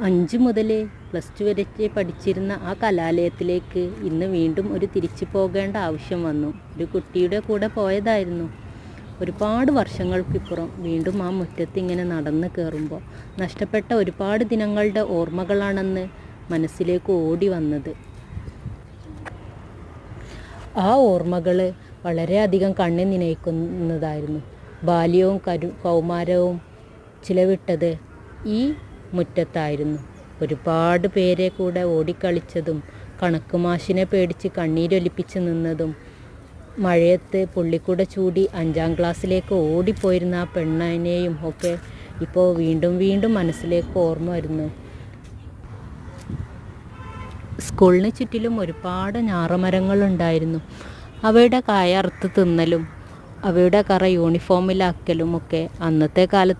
5 മുതൽ +2 വരെ പഠിച്ചിരുന്ന ആ കലാലയത്തിലേക്ക് ഇന്ന് വീണ്ടും ഒരു തിരിച്ചു പോകേണ്ട ആവശ്യം വന്നു. ഒരു കുട്ടിയുടെ കൂടെ പോയതായിരുന്നു. ഒരുപാട് വർഷങ്ങൾക്കിപ്പുറം വീണ്ടും ആ മുറ്റത്ത് ഇങ്ങനെ നടന്ന് കയറുമ്പോൾ നഷ്ടപ്പെട്ട ഒരുപാട് ദിനങ്ങളുടെ ഓർമ്മകളാണെന്ന് മനസ്സിലേക്ക് ഓടി വന്നത്. ആ ഓർമ്മകൾ വളരെയധികം കണ്ണി നനയിക്കുന്നതായിരുന്നു. ബാല്യവും കൗമാരവും ചിലവിട്ടത് ഈ മുറ്റത്തായിരുന്നു. ഒരുപാട് പേരെ കൂടെ ഓടിക്കളിച്ചതും കണക്കുമാഷിനെ പേടിച്ച് കണ്ണീരൊലിപ്പിച്ച് നിന്നതും മഴയത്ത് പുള്ളിക്കൂട ചൂടി 5ാം ക്ലാസ്സിലേക്ക് ഓടിപ്പോയിരുന്ന ആ പെണ്ണിനെയും ഒക്കെ ഇപ്പോൾ വീണ്ടും വീണ്ടും മനസ്സിലേക്ക് ഓർമ്മ വരുന്നു. സ്കൂളിന് ചുറ്റിലും ഒരുപാട് ഞാറമരങ്ങളുണ്ടായിരുന്നു. അവയുടെ കായ അറുത്ത് തിന്നലും അവയുടെ കറ യൂണിഫോമിലാക്കലും ഒക്കെ അന്നത്തെ കാലത്ത്